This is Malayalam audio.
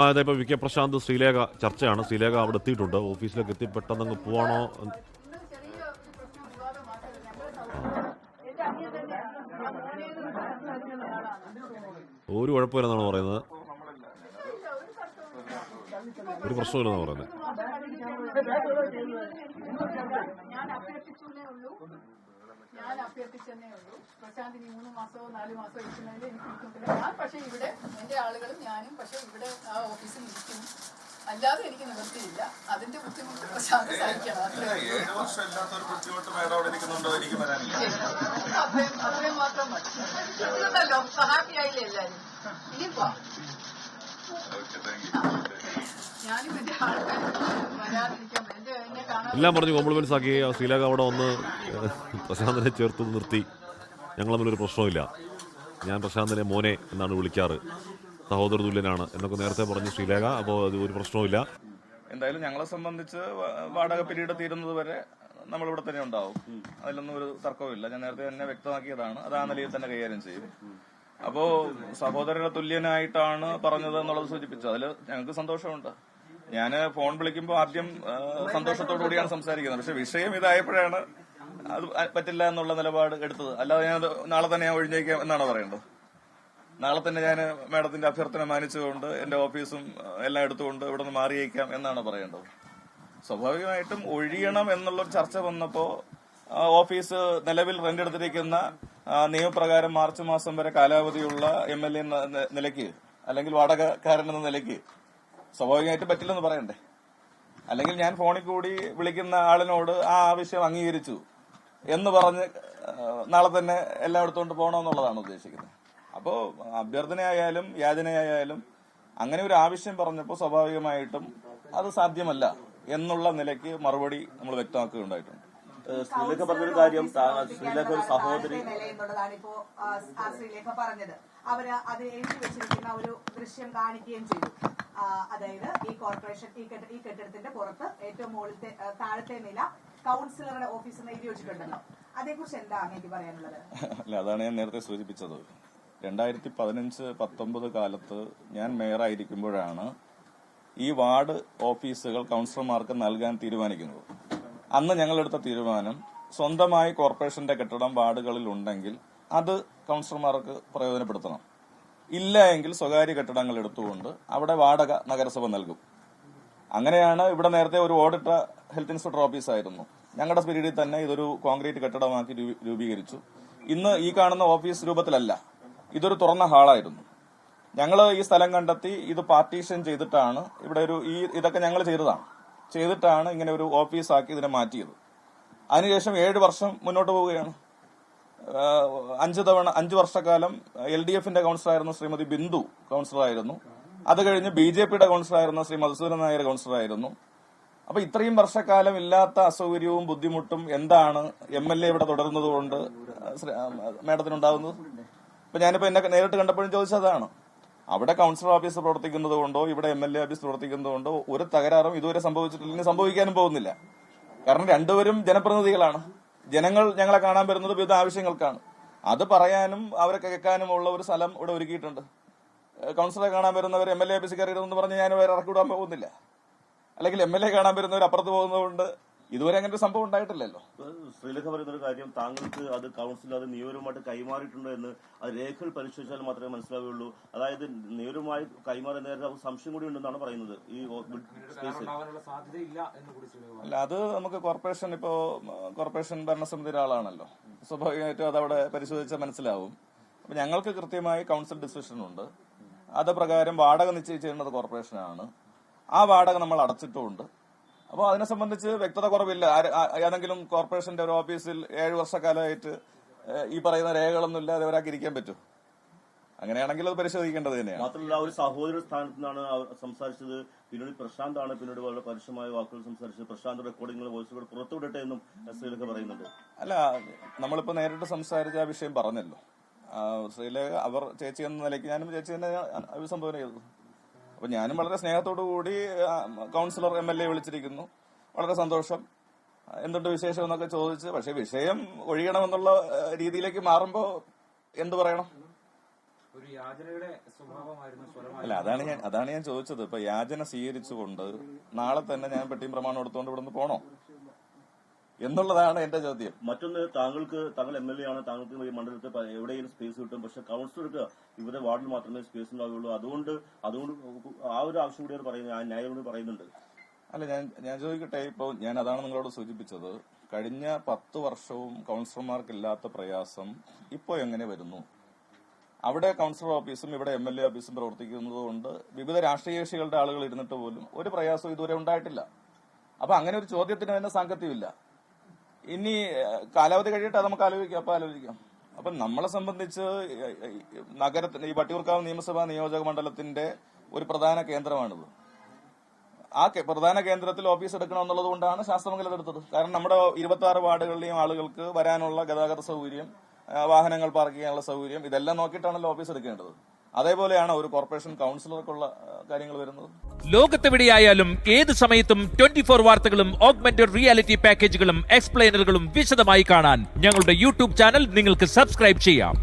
അതെ, ഇപ്പോൾ വി കെ പ്രശാന്ത് ശ്രീലേഖ ചർച്ചയാണ്. ശ്രീലേഖ അവിടെ എത്തിയിട്ടുണ്ട്. ഓഫീസിലേക്ക് എത്തി പെട്ടെന്ന് പോവാണോ? ഒരു കുഴപ്പമില്ലെന്നാണ് പറയുന്നത്. ഒരു പ്രശ്നമില്ലെന്നാണ് പറയുന്നത്. ഞാൻ അഭ്യർത്ഥിച്ചെന്നേ ഉള്ളൂ. പ്രശാന്ത് ഇനി 3 മാസമോ 4 മാസമോ ഇരിക്കുന്നതിൽ എനിക്ക് ഇരിക്കുന്നില്ല. ഞാൻ പക്ഷേ ഇവിടെ എൻ്റെ ആളുകളും ഞാനും പക്ഷേ ഇവിടെ ആ ഓഫീസിൽ ഇരിക്കും. അല്ലാതെ എനിക്ക് നിവൃത്തിയില്ല. അതിന്റെ ബുദ്ധിമുട്ട് പ്രശാന്ത് സഹിക്കണം. അത്രയും മാത്രം മതി. ഇല്ലല്ലോ, ഹാപ്പി ആയില്ലേ എല്ലാവരും? ഇനി പോവാം. ഞാനും എന്റെ ആൾക്കാർ വരാതിരിക്കാൻ എന്നെ കാണാൻ എല്ലാം പറഞ്ഞ് കോംപ്ലിമെന്റ്സ് ആക്കി. ശ്രീലേഖ അവിടെ വന്ന് പ്രശാന്തിനെ ചേർത്ത് നിർത്തി. ഞങ്ങൾ തമ്മിലൊരു പ്രശ്നമില്ല, ഞാൻ പ്രശാന്തിനെ മോനെ എന്നാണ് വിളിക്കാറ്, സഹോദര തുല്യനാണ് എന്നൊക്കെ നേരത്തെ പറഞ്ഞു ശ്രീലേഖ. അപ്പോൾ അത് ഒരു പ്രശ്നവുമില്ല. എന്തായാലും ഞങ്ങളെ സംബന്ധിച്ച് വാടക പിരീഡ് തീരുന്നത് വരെ നമ്മളിവിടെ തന്നെ ഉണ്ടാവും. അതിലൊന്നും ഒരു തർക്കവുമില്ല. ഞാൻ നേരത്തെ തന്നെ വ്യക്തമാക്കിയതാണ്. അത് ആ നിലയിൽ തന്നെ കൈകാര്യം ചെയ്യും. അപ്പോ സഹോദരന് തുല്യനായിട്ടാണ് പറഞ്ഞത് എന്നുള്ളത് സൂചിപ്പിച്ചു. അതിൽ ഞങ്ങൾക്ക് സന്തോഷമുണ്ട്. ഞാൻ ഫോൺ വിളിക്കുമ്പോൾ ആദ്യം സന്തോഷത്തോടു കൂടിയാണ് സംസാരിക്കുന്നത്. പക്ഷെ വിഷയം ഇതായപ്പോഴാണ് അത് പറ്റില്ല എന്നുള്ള നിലപാട് എടുത്തത്. അല്ലാതെ ഞാൻ നാളെ തന്നെ ഞാൻ ഒഴിഞ്ഞേക്കാം എന്നാണ് പറയേണ്ടത്. നാളെ തന്നെ ഞാൻ മാഡത്തിന്റെ അഭ്യർത്ഥന മാനിച്ചുകൊണ്ട് എന്റെ ഓഫീസും എല്ലാം എടുത്തുകൊണ്ട് ഇവിടെ നിന്ന് മാറിയേക്കാം എന്നാണ് പറയേണ്ടത്. സ്വാഭാവികമായിട്ടും ഒഴിയണം എന്നുള്ളൊരു ചർച്ച വന്നപ്പോ ഓഫീസ് നിലവിൽ റെന്റ് എടുത്തിരിക്കുന്ന നിയമപ്രകാരം മാർച്ച് മാസം വരെ കാലാവധിയുള്ള MLA എന്ന നിലയ്ക്ക് അല്ലെങ്കിൽ വാടകക്കാരൻ എന്ന നിലയ്ക്ക് സ്വാഭാവികമായിട്ട് പറ്റില്ലെന്ന് പറയണ്ടേ? അല്ലെങ്കിൽ ഞാൻ ഫോണിൽ കൂടി വിളിക്കുന്ന ആളിനോട് ആ ആവശ്യം അംഗീകരിച്ചു എന്ന് പറഞ്ഞ് നാളെ തന്നെ എല്ലാം എടുത്തുകൊണ്ട് പോകണമെന്നുള്ളതാണ് ഉദ്ദേശിക്കുന്നത്. അപ്പോ അഭ്യർത്ഥനയായാലും യാചനയായാലും അങ്ങനെ ഒരു ആവശ്യം പറഞ്ഞപ്പോൾ സ്വാഭാവികമായിട്ടും അത് സാധ്യമല്ല എന്നുള്ള നിലയ്ക്ക് മറുപടി നമ്മൾ വ്യക്തമാക്കുകയുണ്ടായിട്ടുണ്ട്. ശ്രീലേഖ പറഞ്ഞൊരു കാര്യം, ശ്രീലേഖ ഒരു സഹോദരി എന്നുള്ളതാണ് ഇപ്പോ ശ്രീലേഖ പറഞ്ഞത്. അവര് അത് എഴുതി വെച്ചിരിക്കുന്ന ഒരു ദൃശ്യം കാണിക്കുകയും ചെയ്തു. അതായത് ഈ കോർപ്പറേഷൻ ഈ കെട്ടിടത്തിന്റെ പുറത്ത് ഏറ്റവും മുകളിലത്തെ താഴത്തെ നില കൌൺസിലറുടെ ഓഫീസ് എന്ന് എഴുതി വെച്ചിട്ടുണ്ടല്ലോ. അതേക്കുറിച്ച് എന്താ അങ്ങേക്ക് പറയാനുള്ളത്? അല്ല, അതാണ് ഞാൻ നേരത്തെ സൂചിപ്പിച്ചത്. 2015-19 കാലത്ത് ഞാൻ മേയറായിരിക്കുമ്പോഴാണ് ഈ വാർഡ് ഓഫീസുകൾ കൌൺസിലർമാർക്ക് നൽകാൻ തീരുമാനിക്കുന്നത്. അന്ന് ഞങ്ങളെടുത്ത തീരുമാനം സ്വന്തമായി കോർപ്പറേഷന്റെ കെട്ടിടം വാർഡുകളിൽ ഉണ്ടെങ്കിൽ അത് കൌൺസിലർമാർക്ക് പ്രയോജനപ്പെടുത്തണം. ഇല്ല എങ്കിൽ സ്വകാര്യ കെട്ടിടങ്ങൾ എടുത്തുകൊണ്ട് അവിടെ വാടക നഗരസഭ നൽകും. അങ്ങനെയാണ് ഇവിടെ നേരത്തെ ഒരു ഓഡിറ്റർ ഹെൽത്ത് ഇൻസ്പെക്ടർ ഓഫീസായിരുന്നു. ഞങ്ങളുടെ സ്പിരിറ്റിൽ തന്നെ ഇതൊരു കോൺക്രീറ്റ് കെട്ടിടമാക്കി രൂപീകരിച്ചു. ഇന്ന് ഈ കാണുന്ന ഓഫീസ് രൂപത്തിലല്ല, ഇതൊരു തുറന്ന ഹാളായിരുന്നു. ഞങ്ങൾ ഈ സ്ഥലം കണ്ടെത്തി ഇത് പാർട്ടീഷൻ ചെയ്തിട്ടാണ് ഇവിടെ ഇതൊക്കെ ഞങ്ങൾ ചെയ്തിട്ടാണ് ഇങ്ങനെ ഒരു ഓഫീസാക്കി ഇതിനെ മാറ്റിയത്. അതിനുശേഷം 7 വർഷം മുന്നോട്ട് പോവുകയാണ്. 5 വർഷക്കാലം LDFന്റെ കൌൺസിലറായിരുന്ന ശ്രീമതി ബിന്ദു കൌൺസിലറായിരുന്നു. അത് കഴിഞ്ഞ് BJPയുടെ കൌൺസിലറായിരുന്ന ശ്രീ മധുസൂദനൻ നായർ കൌൺസിലറായിരുന്നു. അപ്പൊ ഇത്രയും വർഷക്കാലം ഇല്ലാത്ത അസൗകര്യവും ബുദ്ധിമുട്ടും എന്താണ് MLA ഇവിടെ തുടരുന്നതുകൊണ്ട് മാഡത്തിനുണ്ടാകുന്നത്? ഇപ്പൊ ഞാനിപ്പോ എന്നെ നേരിട്ട് കണ്ടപ്പോഴും ചോദിച്ചതാണ്. അവിടെ കൌൺസിലർ ഓഫീസ് പ്രവർത്തിക്കുന്നത് കൊണ്ടോ ഇവിടെ MLA ഓഫീസ് പ്രവർത്തിക്കുന്നത് കൊണ്ടോ ഒരു തകരാറും ഇതുവരെ സംഭവിച്ചിട്ടില്ലെങ്കിൽ സംഭവിക്കാനും പോകുന്നില്ല. കാരണം രണ്ടുപേരും ജനപ്രതിനിധികളാണ്. ജനങ്ങൾ ഞങ്ങളെ കാണാൻ വരുന്നത് വിവിധ ആവശ്യങ്ങൾക്കാണ്. അത് പറയാനും അവരെ കേൾക്കാനുമുള്ള ഒരു സ്ഥലം ഇവിടെ ഒരുക്കിയിട്ടുണ്ട്. കൌൺസിലറെ കാണാൻ വരുന്നവർ MLA ഓഫീസിൽ കയറിയതെന്ന് പറഞ്ഞ് ഞാൻ വേറെ ഇറക്കി വിടാൻ പോകുന്നില്ല. അല്ലെങ്കിൽ MLA കാണാൻ വരുന്നവർ അപ്പുറത്ത് പോകുന്നതുകൊണ്ട് ഇതുവരെ അങ്ങനെ ഒരു സംഭവം ഉണ്ടായിട്ടില്ലല്ലോ. ശ്രീലേഖ പറയുന്നൊരു കാര്യം, താങ്കൾക്ക് അത് കൌൺസിൽ അത് നിയമപരമായിട്ട് കൈമാറിയിട്ടുണ്ടോ എന്ന് അത് രേഖകൾ പരിശോധിച്ചാൽ മാത്രമേ മനസ്സിലാവുകയുള്ളൂ. അതായത് നിയമപരമായി കൈമാറിയ നേരത്തെ സംശയം കൂടി ഉണ്ടെന്നാണ് പറയുന്നത് ഈ സ്പേസിൽ. അല്ല, അത് നമുക്ക് കോർപ്പറേഷൻ ഭരണസമിതിയുടെ ആളാണല്ലോ, സ്വാഭാവികമായിട്ടും അതവിടെ പരിശോധിച്ചാൽ മനസ്സിലാവും. അപ്പൊ ഞങ്ങൾക്ക് കൃത്യമായി കൌൺസിൽ ഡിസിഷൻ ഉണ്ട്. അത് പ്രകാരം വാടക നിശ്ചയിച്ചിരുന്നത് കോർപ്പറേഷനാണ്. ആ വാടക നമ്മൾ അടച്ചിട്ടുമുണ്ട്. അപ്പോൾ അതിനെ സംബന്ധിച്ച് വ്യക്തത കുറവില്ല. ഏതെങ്കിലും കോർപ്പറേഷന്റെ ഒരു ഓഫീസിൽ 7 വർഷക്കാലമായിട്ട് ഈ പറയുന്ന രേഖകളൊന്നും ഇല്ലാതെ ഒരാൾക്ക് ഇരിക്കാൻ പറ്റും? അങ്ങനെയാണെങ്കിൽ അത് പരിശോധിക്കേണ്ടത് തന്നെയാണ്. മാത്രമല്ല, ഒരു സഹോദര സ്ഥാനത്ത് നിന്നാണ് സംസാരിച്ചത്. പിന്നീട് പ്രശാന്താണ് പിന്നീട് വളരെ പരുഷമായ വാക്കുകൾ സംസാരിച്ചത്. പ്രശാന്ത് റെക്കോർഡിംഗുകൾ വോയിസുകൾ പുറത്തുവിടട്ടെ എന്നും ശ്രീലേഖ പറയുന്നുണ്ട്. അല്ല, നമ്മളിപ്പോ നേരിട്ട് സംസാരിച്ച ആ വിഷയം പറഞ്ഞല്ലോ. ശ്രീലേഖ അവർ ചേച്ചി എന്ന നിലയ്ക്ക് ഞാനും ചേച്ചി തന്നെ അഭിസംബോധന ചെയ്തത്. അപ്പൊ ഞാനും വളരെ സ്നേഹത്തോടു കൂടി കൌൺസിലർ MLA വിളിച്ചിരിക്കുന്നു. വളരെ സന്തോഷം, എന്തുണ്ട് വിശേഷം എന്നൊക്കെ ചോദിച്ച്. പക്ഷെ വിഷയം ഒഴിയണമെന്നുള്ള രീതിയിലേക്ക് മാറുമ്പോ എന്ത് പറയണം? ഒരു യാചനയുടെ സ്വഭാവമായിരുന്നു, അല്ല, അതാണ് ഞാൻ ചോദിച്ചത്. ഇപ്പൊ യാചന സ്വീകരിച്ചുകൊണ്ട് നാളെ തന്നെ ഞാൻ പെട്ടിയും പ്രമാണം എടുത്തുകൊണ്ട് ഇവിടുന്ന് പോണോ എന്നുള്ളതാണ് എന്റെ ചോദ്യം. മറ്റൊന്ന്, താങ്കൾ MLA ആണ്, താങ്കൾക്ക് ഈ മണ്ഡലത്തിൽ എവിടെയും സ്പേസ് കിട്ടും. പക്ഷെ കൗൺസിലർക്ക് ഇവരുടെ വാർഡിൽ മാത്രമേ സ്പേസ് ഉണ്ടാവുകയുള്ളൂ. അതുകൊണ്ട് ആ ഒരു ആവശ്യം കൂടി പറയുന്നത്, ആ ന്യായം കൂടി പറയുന്നുണ്ട്. അല്ല, ഞാൻ ചോദിക്കട്ടെ, ഇപ്പോൾ ഞാൻ അതാണ് നിങ്ങളോട് സൂചിപ്പിച്ചത്. കഴിഞ്ഞ 10 വർഷവും കൗൺസിലർമാർക്കില്ലാത്ത പ്രയാസം ഇപ്പോൾ എങ്ങനെ വരുന്നു? അവിടെ കൗൺസിലർ ഓഫീസും ഇവിടെ MLA ഓഫീസും പ്രവർത്തിക്കുന്നത് കൊണ്ട് വിവിധ രാഷ്ട്രീയ കക്ഷികളുടെ ആളുകൾ ഇരുന്നിട്ട് പോലും ഒരു പ്രയാസവും ഇതുവരെ ഉണ്ടായിട്ടില്ല. അപ്പൊ അങ്ങനെ ഒരു ചോദ്യത്തിന് തന്നെ സാങ്കത്യമില്ല. ഇനി കാലാവധി കഴിയട്ടെ, നമുക്ക് ആലോചിക്കാം. അപ്പൊ നമ്മളെ സംബന്ധിച്ച് നഗരത്തിന് ഈ വട്ടിയൂർക്കാവ് നിയമസഭാ നിയോജക മണ്ഡലത്തിന്റെ ഒരു പ്രധാന കേന്ദ്രമാണിത്. ആ പ്രധാന കേന്ദ്രത്തിൽ ഓഫീസ് എടുക്കണമെന്നുള്ളത് കൊണ്ടാണ് ശാസ്ത്രമംഗലം എടുത്തത്. കാരണം നമ്മുടെ 26 വാർഡുകളിലെയും ആളുകൾക്ക് വരാനുള്ള ഗതാഗത സൗകര്യം, വാഹനങ്ങൾ പാർക്ക് ചെയ്യാനുള്ള സൗകര്യം, ഇതെല്ലാം നോക്കിയിട്ടാണല്ലോ ഓഫീസ് എടുക്കേണ്ടത്. അതേപോലെയാണ് ഒരു കോർപ്പറേഷൻ കൗൺസിലർക്കുള്ള കാര്യങ്ങൾ വരുന്നത്. ലോകത്തെവിടെയായാലും ഏത് സമയത്തും 24 വാർത്തകളും ഓഗ്മെന്റഡ് റിയാലിറ്റി പാക്കേജുകളും എക്സ്പ്ലെയിനറുകളും വിശദമായി കാണാൻ ഞങ്ങളുടെ യൂട്യൂബ് ചാനൽ നിങ്ങൾക്ക് സബ്സ്ക്രൈബ് ചെയ്യാം.